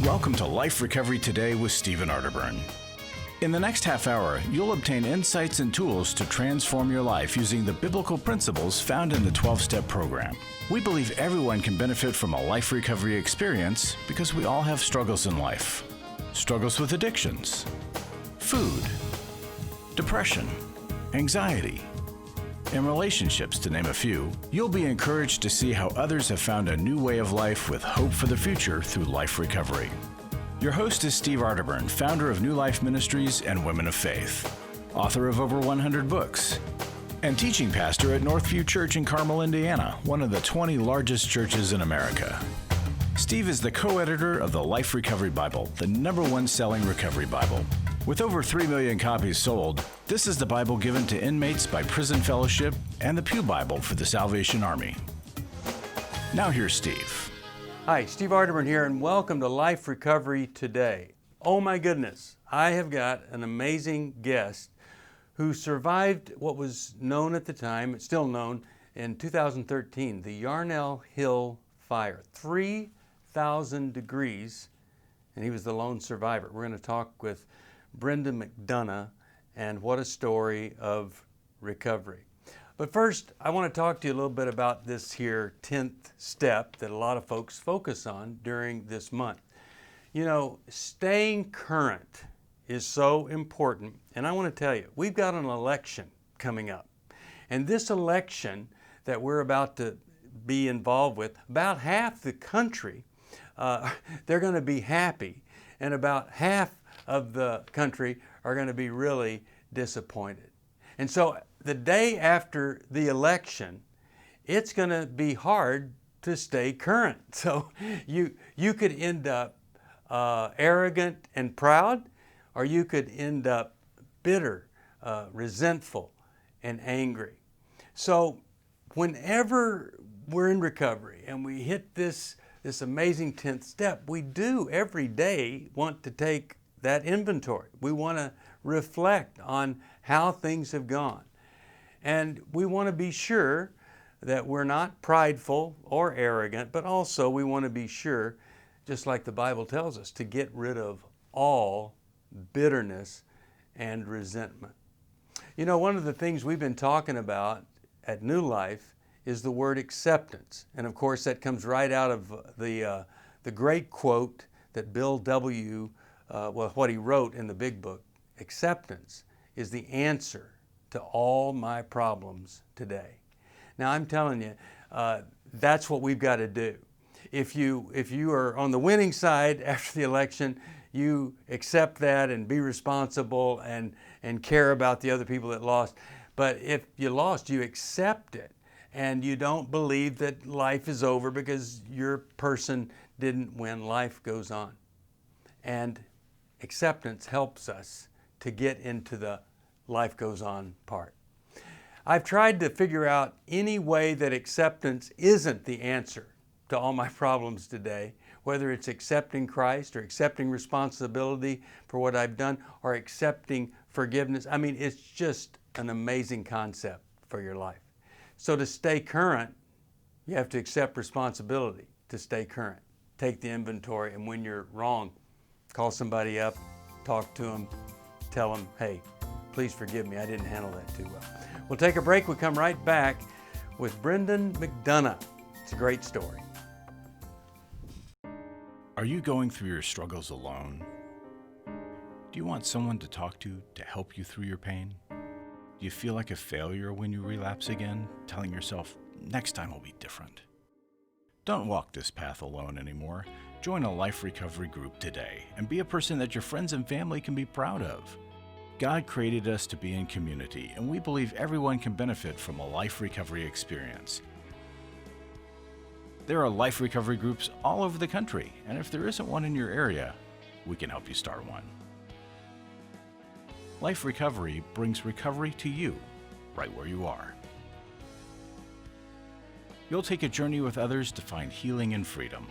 Welcome to Life Recovery Today with Stephen Arterburn. In the next half hour, you'll obtain insights and tools to transform your life using the biblical principles found in the 12-step program. We believe everyone can benefit from a life recovery experience because we all have struggles in life. Struggles with addictions, food, depression, anxiety, and relationships, to name a few. You'll be encouraged to see how others have found a new way of life with hope for the future through life recovery. Your host is Steve Arterburn, founder of New Life Ministries and Women of Faith, author of over 100 books, and teaching pastor at Northview Church in Carmel, Indiana, one of the 20 largest churches in America. Steve is the co-editor of the Life Recovery Bible, the #1 selling recovery Bible. With over 3 million copies sold, this is the Bible given to inmates by Prison Fellowship and the Pew Bible for the Salvation Army. Now here's Steve. Hi, Steve Arterburn here, and welcome to Life Recovery Today. Oh my goodness, I have got an amazing guest who survived what was known at the time, it's still known, in 2013, the Yarnell Hill fire. 3,000 degrees, and he was the lone survivor. We're going to talk with Brendan McDonough, and what a story of recovery. But first, I want to talk to you a little bit about this here 10th step that a lot of folks focus on during this month. You know, staying current is so important, and I want to tell you, we've got an election coming up. And this election that we're about to be involved with, about half the country, they're going to be happy, and about half of the country are going to be really disappointed. And so the day after the election, it's going to be hard to stay current. So you could end up arrogant and proud, or you could end up bitter, resentful, and angry. So whenever we're in recovery and we hit this amazing 10th step, we do every day want to take that inventory. We want to reflect on how things have gone. And we want to be sure that we're not prideful or arrogant, but also we want to be sure, just like the Bible tells us, to get rid of all bitterness and resentment. You know, one of the things we've been talking about at New Life is the word acceptance. And of course, that comes right out of the great quote that Bill W., what he wrote in the big book. Acceptance is the answer to all my problems today. Now I'm telling you, that's what we've got to do. If you are on the winning side after the election, you accept that and be responsible and care about the other people that lost. But if you lost, you accept it, and you don't believe that life is over because your person didn't win. Life goes on. And acceptance helps us to get into the life goes on part. I've tried to figure out any way that acceptance isn't the answer to all my problems today, whether it's accepting Christ or accepting responsibility for what I've done or accepting forgiveness. I mean, it's just an amazing concept for your life. So to stay current, you have to accept responsibility to stay current. Take the inventory, and when you're wrong, call somebody up, talk to them, tell them, hey, please forgive me, I didn't handle that too well. We'll take a break. We'll come right back with Brendan McDonough. It's a great story. Are you going through your struggles alone? Do you want someone to talk to help you through your pain? Do you feel like a failure when you relapse again, telling yourself, next time will be different? Don't walk this path alone anymore. Join a life recovery group today and be a person that your friends and family can be proud of. God created us to be in community, and we believe everyone can benefit from a life recovery experience. There are life recovery groups all over the country, and if there isn't one in your area, we can help you start one. Life Recovery brings recovery to you, right where you are. You'll take a journey with others to find healing and freedom.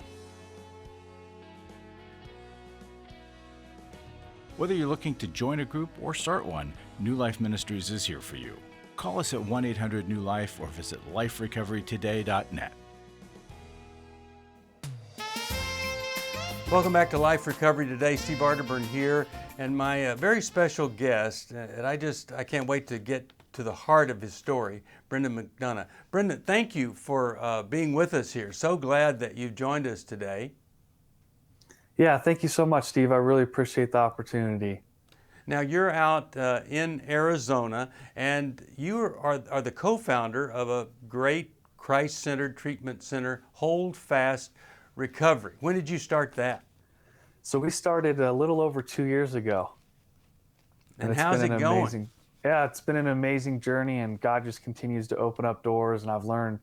Whether you're looking to join a group or start one, New Life Ministries is here for you. Call us at 1-800-NEW-LIFE or visit liferecoverytoday.net. Welcome back to Life Recovery Today. Steve Arterburn here, and my very special guest, and I can't wait to get to the heart of his story, Brendan McDonough. Brendan, thank you for being with us here. So glad that you joined us today. Yeah, thank you so much, Steve. I really appreciate the opportunity. Now, you're out in Arizona, and you are the co-founder of a great Christ-centered treatment center, Hold Fast Recovery. When did you start that? So we started a little over 2 years ago. And how's it going? Yeah, it's been an amazing journey, and God just continues to open up doors, and I've learned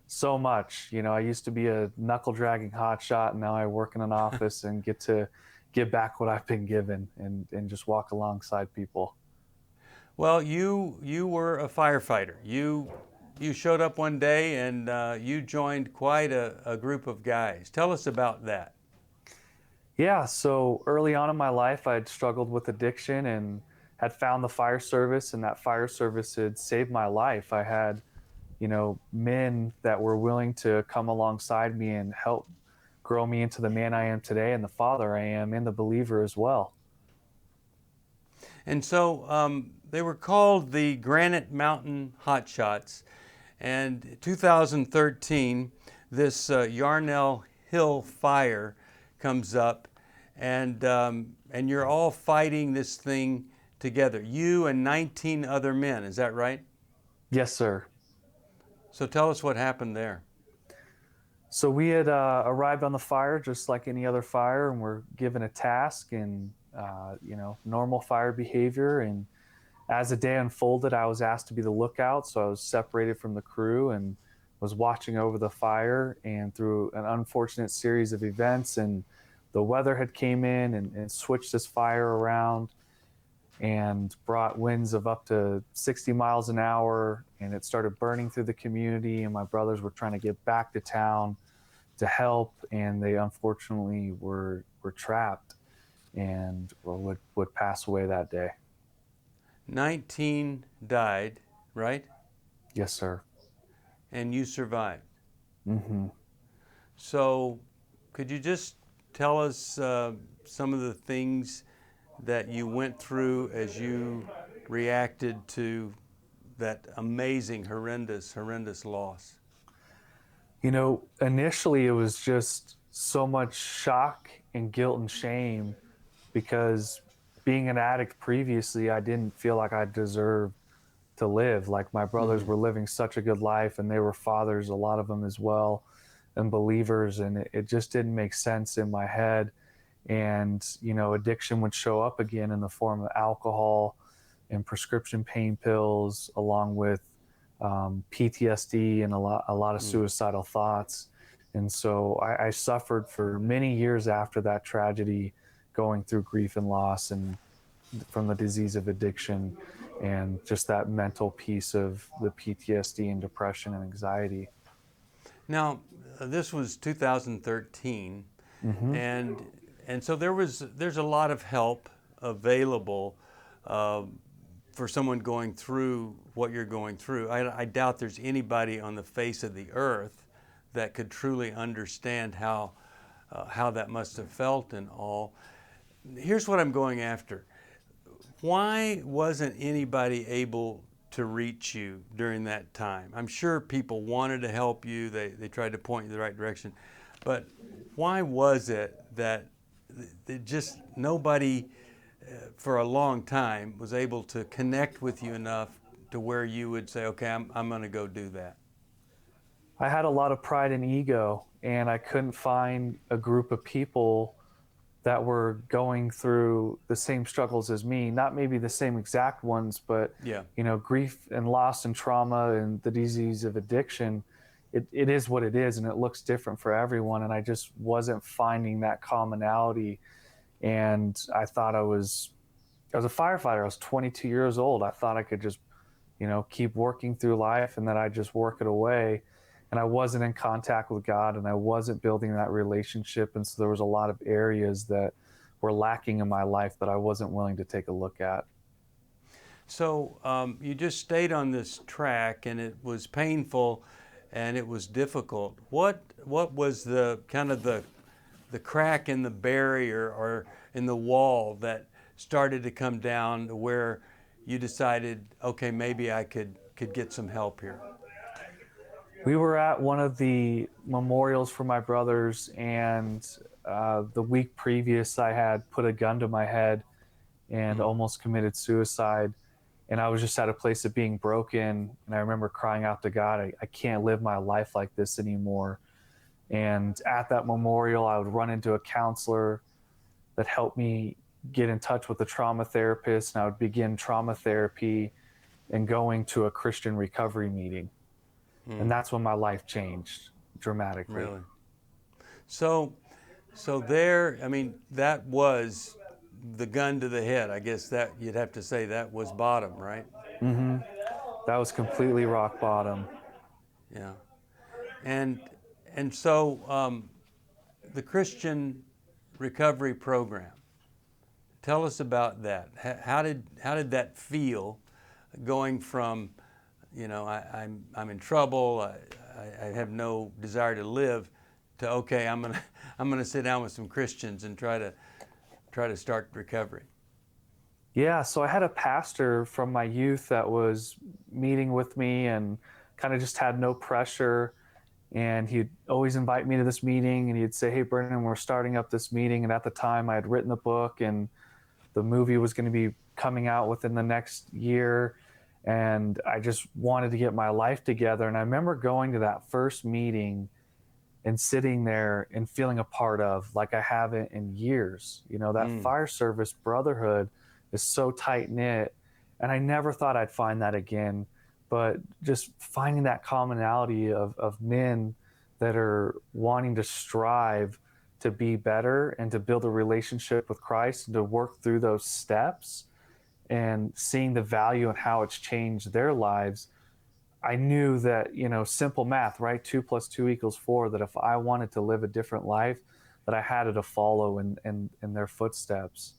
so much. You know, I used to be a knuckle-dragging hotshot, and now I work in an office and get to give back what I've been given and just walk alongside people. Well, you were a firefighter. You showed up one day and you joined quite a group of guys. Tell us about that. Yeah, so early on in my life, I'd struggled with addiction and had found the fire service, and that fire service had saved my life. I had, men that were willing to come alongside me and help grow me into the man I am today and the father I am and the believer as well. And so they were called the Granite Mountain Hotshots. And 2013, this Yarnell Hill fire comes up, and you're all fighting this thing together. You and 19 other men, is that right? Yes, sir. So tell us what happened there. So we had arrived on the fire just like any other fire, and we're given a task and normal fire behavior. And as the day unfolded, I was asked to be the lookout. So I was separated from the crew and was watching over the fire. And through an unfortunate series of events, and the weather had came in and switched this fire around and brought winds of up to 60 miles an hour, and it started burning through the community, and my brothers were trying to get back to town to help, and they unfortunately were trapped and would pass away that day. 19 died, right? Yes, sir. And you survived. Mm-hmm. So could you just tell us some of the things that you went through as you reacted to that amazing, horrendous loss? Initially it was just so much shock and guilt and shame, because being an addict previously, I didn't feel like I deserved to live. Like my brothers were living such a good life, and they were fathers, a lot of them as well, and believers, and it just didn't make sense in my head. And, addiction would show up again in the form of alcohol and prescription pain pills, along with PTSD and a lot of suicidal thoughts. And so I suffered for many years after that tragedy, going through grief and loss and from the disease of addiction and just that mental piece of the PTSD and depression and anxiety. Now, this was 2013, and so there's a lot of help available for someone going through what you're going through. I doubt there's anybody on the face of the earth that could truly understand how that must have felt and all. Here's what I'm going after. Why wasn't anybody able to reach you during that time? I'm sure people wanted to help you. They tried to point you the right direction. But why was it that just nobody for a long time was able to connect with you enough to where you would say, okay, I'm going to go do that? I had a lot of pride and ego, and I couldn't find a group of people that were going through the same struggles as me. Not maybe the same exact ones, but grief and loss and trauma and the disease of addiction, it is what it is, and it looks different for everyone. And I just wasn't finding that commonality. And I thought I was a firefighter. I was 22 years old. I thought I could just, keep working through life and that I'd just work it away. And I wasn't in contact with God, and I wasn't building that relationship. And so there was a lot of areas that were lacking in my life that I wasn't willing to take a look at. So you just stayed on this track, and it was painful and it was difficult. What was the kind of the the crack in the barrier or in the wall that started to come down to where you decided, okay, maybe I could get some help here? We were at one of the memorials for my brothers, and the week previous I had put a gun to my head and almost committed suicide. And I was just at a place of being broken. And I remember crying out to God, I can't live my life like this anymore. And at that memorial, I would run into a counselor that helped me get in touch with a trauma therapist. And I would begin trauma therapy and going to a Christian recovery meeting. And that's when my life changed dramatically. Really? So there, I mean, that was the gun to the head. I guess that you'd have to say that was bottom, right? Mm-hmm. That was completely rock bottom. Yeah. And so the Christian recovery program, tell us about that. How did that feel, going from, you know, I'm in trouble, I have no desire to live, to, okay, I'm gonna sit down with some Christians and try to start recovery? Yeah, so I had a pastor from my youth that was meeting with me and kind of just had no pressure. And he'd always invite me to this meeting, and he'd say, hey, Brendan, we're starting up this meeting. And at the time I had written the book, and the movie was going to be coming out within the next year. And I just wanted to get my life together. And I remember going to that first meeting and sitting there and feeling a part of, like I haven't in years. You know, that fire service brotherhood is so tight knit. And I never thought I'd find that again. But just finding that commonality of men that are wanting to strive to be better and to build a relationship with Christ and to work through those steps, and seeing the value and how it's changed their lives, I knew that, you know, simple math, right? 2 + 2 = 4, that if I wanted to live a different life, that I had to follow in their footsteps.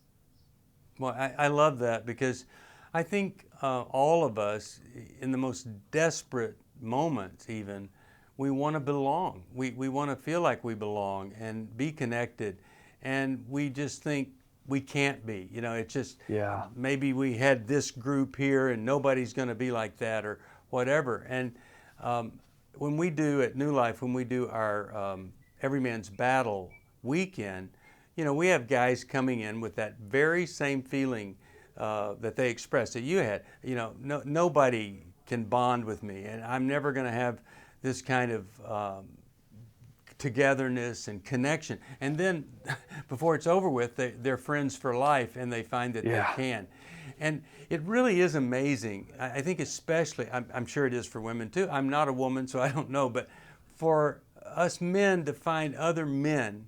Well, I love that, because I think all of us, in the most desperate moments even, we want to belong. We want to feel like we belong and be connected. And we just think we can't be. You know, it's just, maybe we had this group here and nobody's going to be like that or whatever. And when we do at New Life, when we do our Every Man's Battle weekend, you know, we have guys coming in with that very same feeling that they expressed, that you had. You know, nobody can bond with me, and I'm never going to have this kind of togetherness and connection. And then before it's over with, they're friends for life, and they find that they can. And it really is amazing. I think especially, I'm sure it is for women too. I'm not a woman, so I don't know, but for us men to find other men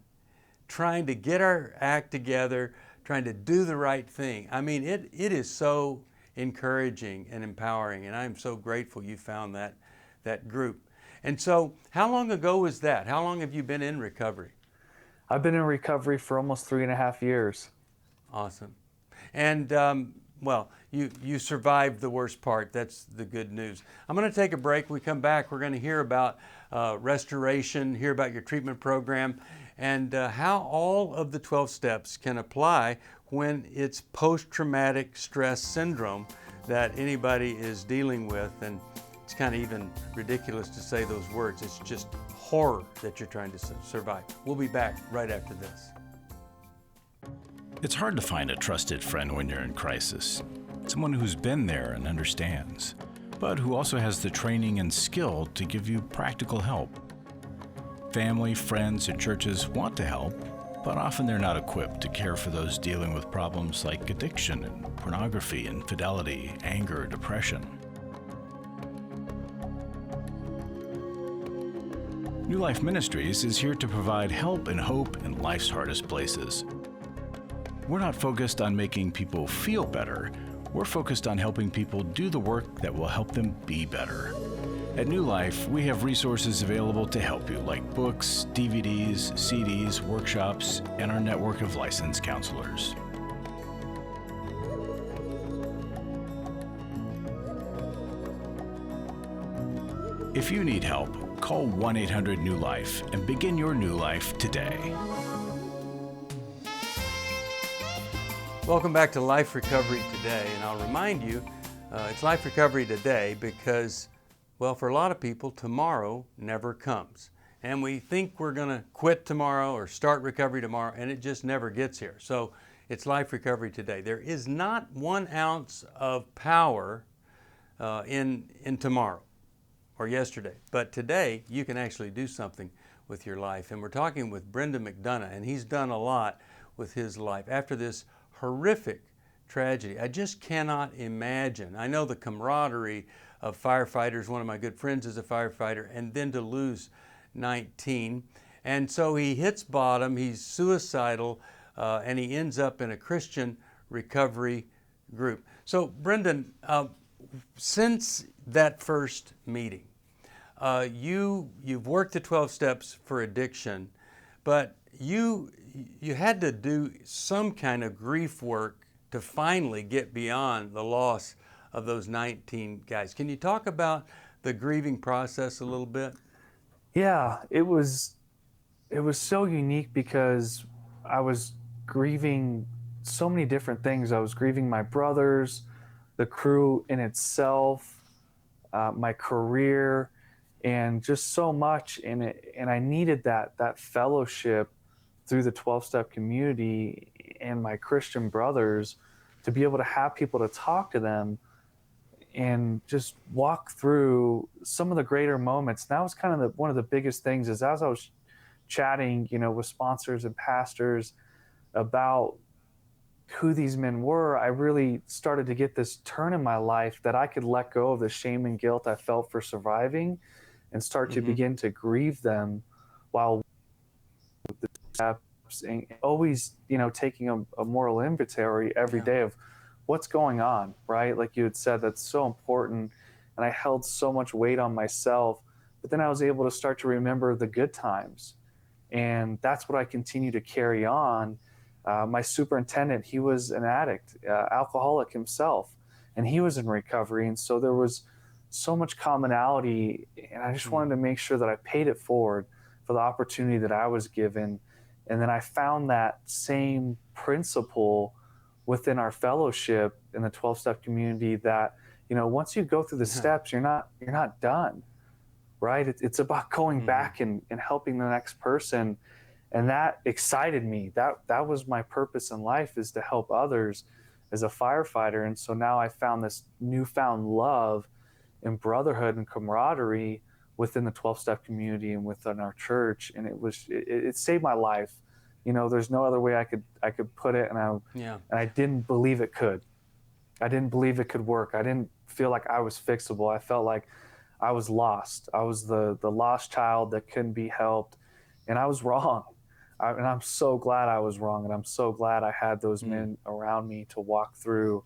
trying to get our act together, trying to do the right thing. I mean, it is so encouraging and empowering, and I'm so grateful you found that group. And so, how long ago was that? How long have you been in recovery? I've been in recovery for almost 3.5 years. Awesome. And well, you survived the worst part. That's the good news. I'm going to take a break. When we come back, we're going to hear about restoration, hear about your treatment program, and how all of the 12 steps can apply when it's post-traumatic stress syndrome that anybody is dealing with. And it's kind of even ridiculous to say those words. It's just horror that you're trying to survive. We'll be back right after this. It's hard to find a trusted friend when you're in crisis, someone who's been there and understands, but who also has the training and skill to give you practical help. Family, friends, and churches want to help, but often they're not equipped to care for those dealing with problems like addiction and pornography, infidelity, anger, depression. New Life Ministries is here to provide help and hope in life's hardest places. We're not focused on making people feel better. We're focused on helping people do the work that will help them be better. At New Life, we have resources available to help you, like books, DVDs, CDs, workshops, and our network of licensed counselors. If you need help, call 1-800-NEW-LIFE and begin your new life today. Welcome back to Life Recovery Today, and I'll remind you, it's Life Recovery Today because, well, for a lot of people, tomorrow never comes. And we think we're going to quit tomorrow or start recovery tomorrow, and it just never gets here. So it's Life Recovery Today. There is not 1 ounce of power in tomorrow or yesterday, but today you can actually do something with your life. And we're talking with Brendan McDonough, and he's done a lot with his life after this horrific tragedy. I just cannot imagine. I know the camaraderie of firefighters. One of my good friends is a firefighter, and then to lose 19. And so he hits bottom, he's suicidal, and he ends up in a Christian recovery group. So Brendan, since that first meeting, you've worked the 12 steps for addiction, but you had to do some kind of grief work to finally get beyond the loss of those 19 guys. Can you talk about the grieving process a little bit? Yeah, it was so unique because I was grieving so many different things. I was grieving my brothers, the crew in itself, my career, and just so much in it. And I needed that fellowship through the 12-step community and my Christian brothers to be able to have people to talk to them and just walk through some of the greater moments. And that was kind of one of the biggest things is as I was chatting, with sponsors and pastors about who these men were, I really started to get this turn in my life that I could let go of the shame and guilt I felt for surviving and start to begin to grieve them while the steps and always, taking a moral inventory every day of what's going on, right? Like you had said, that's so important. And I held so much weight on myself, but then I was able to start to remember the good times. And that's what I continue to carry on. My superintendent, he was an addict, alcoholic himself, and he was in recovery. And so there was so much commonality, and I just wanted to make sure that I paid it forward for the opportunity that I was given. And then I found that same principle within our fellowship in the 12-step community that, once you go through the steps, you're not done, right? It's about going back and helping the next person. And that excited me. That was my purpose in life, is to help others as a firefighter. And so now I found this newfound love and brotherhood and camaraderie within the 12-step community and within our church. And it saved my life. There's no other way I could put it. And I didn't believe it could. I didn't believe it could work. I didn't feel like I was fixable. I felt like I was lost. I was the lost child that couldn't be helped. And I was wrong. And I'm so glad I was wrong. And I'm so glad I had those men around me to walk through,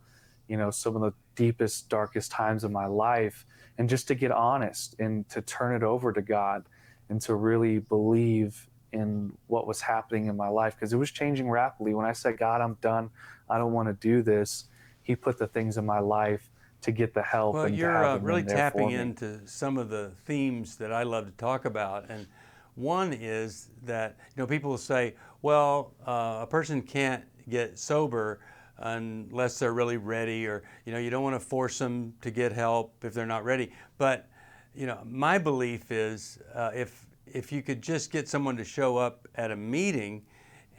some of the deepest, darkest times of my life, and just to get honest and to turn it over to God and to really believe in what was happening in my life, because it was changing rapidly. When I said, God, I'm done, I don't want to do this, he put the things in my life to get the help. Well, and you're really tapping into some of the themes that I love to talk about. And one is that, people will say, well, a person can't get sober unless they're really ready, or, you don't want to force them to get help if they're not ready. But, my belief is if you could just get someone to show up at a meeting,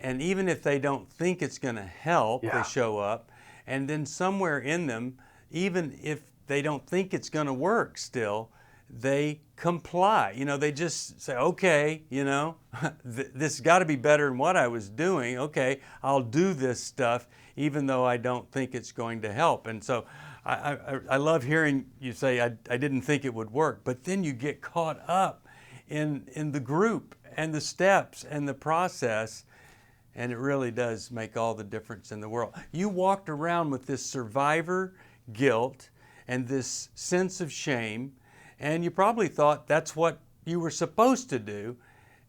and even if they don't think it's going to help, they show up, and then somewhere in them, even if they don't think it's going to work still, they comply. They just say, okay, this has got to be better than what I was doing. Okay, I'll do this stuff even though I don't think it's going to help. And so I love hearing you say, I didn't think it would work, but then you get caught up in the group and the steps and the process, and it really does make all the difference in the world. You walked around with this survivor guilt and this sense of shame, and you probably thought that's what you were supposed to do,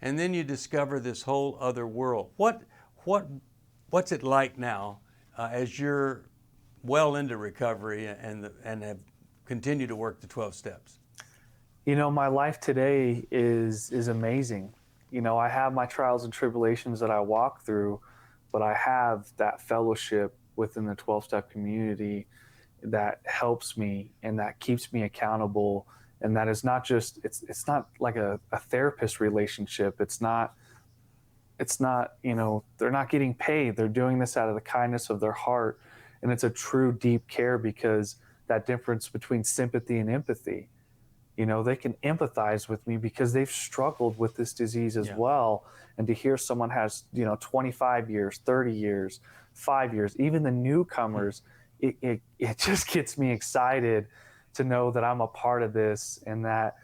and then you discover this whole other world. What's it like now as you're well into recovery and have continued to work the 12 steps? My life today is amazing. I have my trials and tribulations that I walk through, but I have that fellowship within the 12-step community that helps me and that keeps me accountable. And that is not just, it's not like a therapist relationship. It's not, they're not getting paid. They're doing this out of the kindness of their heart. And it's a true deep care, because that difference between sympathy and empathy, they can empathize with me because they've struggled with this disease as well. And to hear someone has, 25 years, 30 years, 5 years, even the newcomers, it just gets me excited to know that I'm a part of this, and that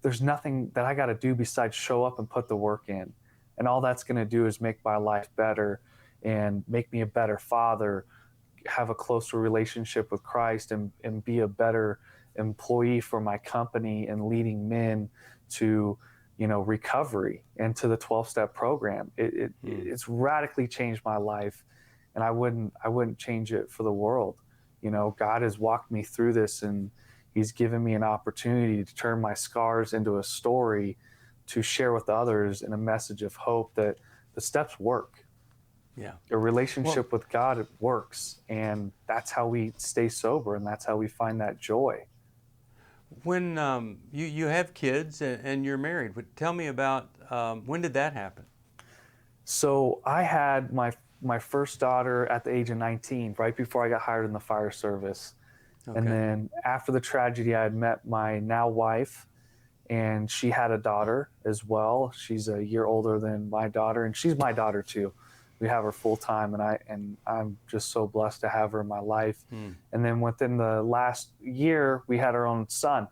there's nothing that I got to do besides show up and put the work in. And all that's going to do is make my life better and make me a better father, have a closer relationship with Christ, and be a better employee for my company, and leading men to, recovery and to the 12-step program. It's radically changed my life, and I wouldn't change it for the world. God has walked me through this, and he's given me an opportunity to turn my scars into a story to share with others, and a message of hope that the steps work. Yeah. A relationship with God, it works. And that's how we stay sober, and that's how we find that joy. When you have kids and you're married, tell me about when did that happen? So I had my first daughter at the age of 19, right before I got hired in the fire service. Okay. And then after the tragedy, I had met my now wife, and she had a daughter as well. She's a year older than my daughter, and she's my daughter too. We have her full time, and I'm just so blessed to have her in my life. And then within the last year, we had our own son.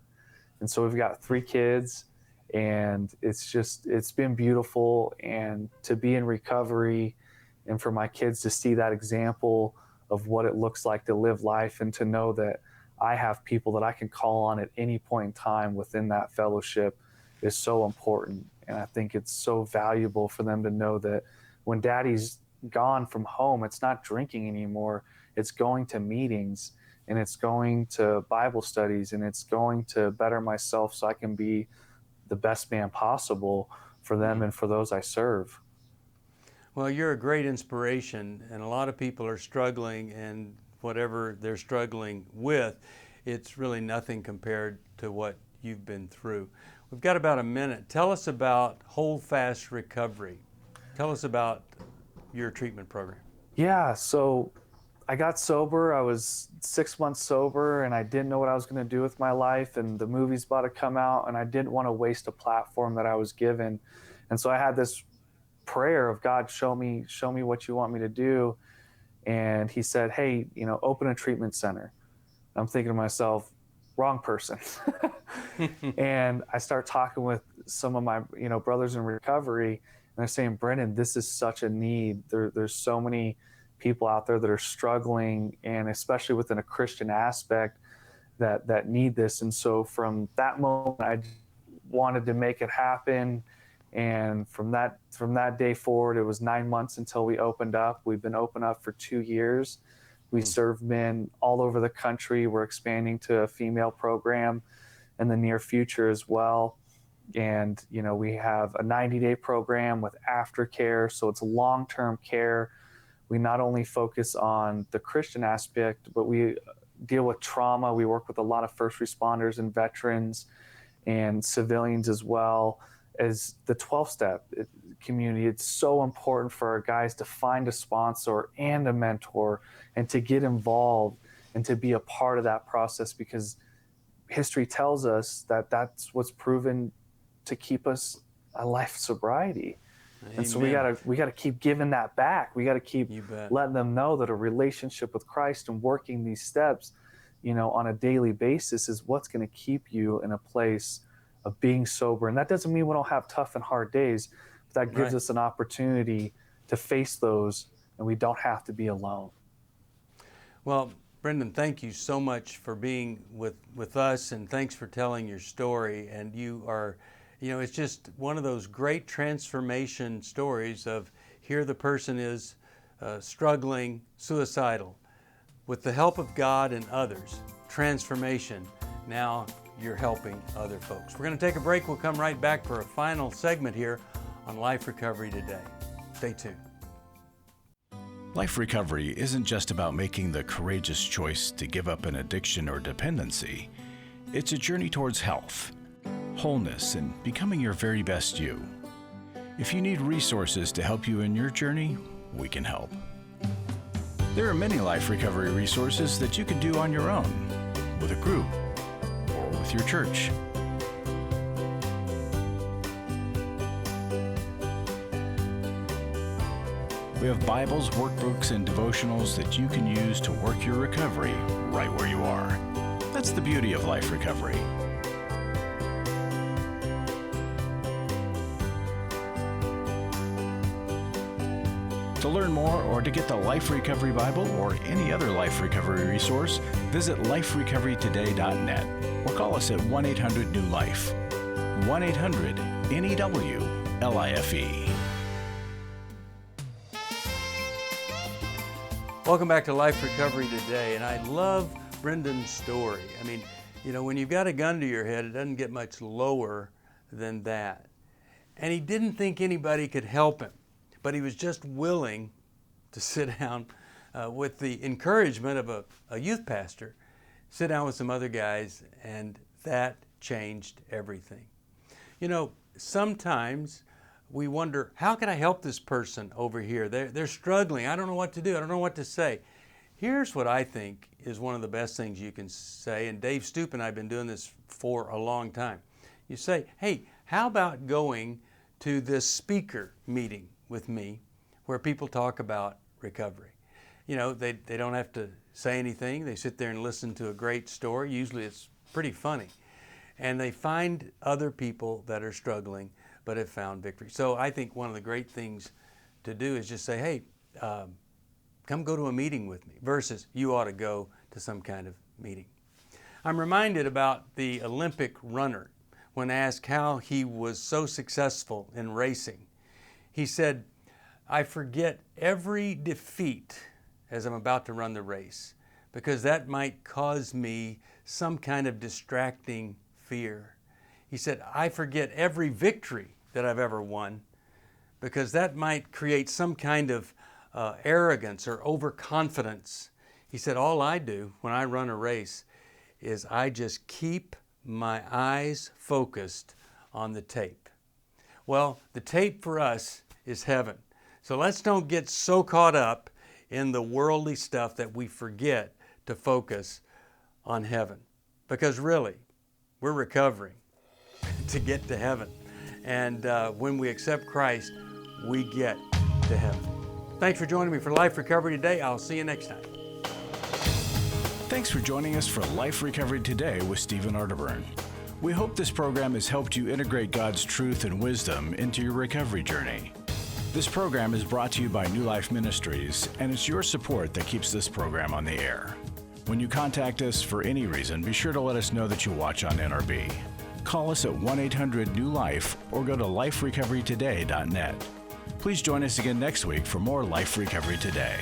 And so we've got 3 kids, and it's been beautiful. And to be in recovery, and for my kids to see that example of what it looks like to live life, and to know that I have people that I can call on at any point in time within that fellowship, is so important. And I think it's so valuable for them to know that when daddy's gone from home, it's not drinking anymore. It's going to meetings, and it's going to Bible studies, and it's going to better myself so I can be the best man possible for them and for those I serve. Well, you're a great inspiration, and a lot of people are struggling, and whatever they're struggling with, it's really nothing compared to what you've been through. We've got about a minute. Tell us about Hold Fast Recovery. Tell us about your treatment program. Yeah, so I got sober. I was 6 months sober, and I didn't know what I was going to do with my life, and the movie's about to come out, and I didn't want to waste a platform that I was given. And so I had this prayer of, God, show me what you want me to do. And he said, hey, open a treatment center. I'm thinking to myself, wrong person. And I start talking with some of my, brothers in recovery, and they're saying, Brendan, this is such a need. There's so many people out there that are struggling, and especially within a Christian aspect, that need this. And so from that moment, I wanted to make it happen. And from that day forward, it was 9 months until we opened up. We've been open up for 2 years. We serve men all over the country. We're expanding to a female program in the near future as well. And, we have a 90-day program with aftercare. So it's long-term care. We not only focus on the Christian aspect, but we deal with trauma. We work with a lot of first responders and veterans and civilians as well as the 12-step community. It's so important for our guys to find a sponsor and a mentor, and to get involved and to be a part of that process, because history tells us that that's what's proven to keep us a life sobriety. Amen. And so we gotta keep giving that back. We gotta keep letting them know that a relationship with Christ and working these steps, on a daily basis, is what's going to keep you in a place of being sober. And that doesn't mean we don't have tough and hard days, but that gives us an opportunity to face those, and we don't have to be alone. Well, Brendan, thank you so much for being with us, and thanks for telling your story. And you are, it's just one of those great transformation stories of, here the person is struggling, suicidal. With the help of God and others, transformation. Now you're helping other folks. We're going to take a break. We'll come right back for a final segment here on Life Recovery Today. Stay tuned. Life recovery isn't just about making the courageous choice to give up an addiction or dependency. It's a journey towards health, wholeness, and becoming your very best you. If you need resources to help you in your journey, we can help. There are many life recovery resources that you can do on your own, with a group, or with your church. We have Bibles, workbooks, and devotionals that you can use to work your recovery right where you are. That's the beauty of life recovery. To learn more or to get the Life Recovery Bible or any other life recovery resource, visit liferecoverytoday.net or call us at 1-800-NEW-LIFE. 1-800-NEW-LIFE. Welcome back to Life Recovery Today, and I love Brendan's story. I mean, you know, when you've got a gun to your head, it doesn't get much lower than that. And he didn't think anybody could help him, but he was just willing to sit down with the encouragement of a youth pastor, sit down with some other guys, and that changed everything. You know, sometimes we wonder, how can I help this person over here? They're struggling. I don't know what to do. I don't know what to say. Here's what I think is one of the best things you can say, and Dave Stoop and I have been doing this for a long time. You say, hey, how about going to this speaker meeting with me where people talk about recovery? You know, they don't have to say anything. They sit there and listen to a great story. Usually it's pretty funny. And they find other people that are struggling but have found victory. So I think one of the great things to do is just say, hey, come go to a meeting with me, versus you ought to go to some kind of meeting. I'm reminded about the Olympic runner when asked how he was so successful in racing. He said, I forget every defeat as I'm about to run the race, because that might cause me some kind of distracting fear. He said, I forget every victory that I've ever won, because that might create some kind of arrogance or overconfidence. He said, all I do when I run a race is I just keep my eyes focused on the tape. Well, the tape for us is heaven. So let's don't get so caught up in the worldly stuff that we forget to focus on heaven. Because really, we're recovering to get to heaven. And when we accept Christ, we get to heaven. Thanks for joining me for Life Recovery Today. I'll see you next time. Thanks for joining us for Life Recovery Today with Stephen Arterburn. We hope this program has helped you integrate God's truth and wisdom into your recovery journey. This program is brought to you by New Life Ministries, and it's your support that keeps this program on the air. When you contact us for any reason, be sure to let us know that you watch on NRB. Call us at 1-800-NEW-LIFE or go to liferecoverytoday.net. Please join us again next week for more Life Recovery Today.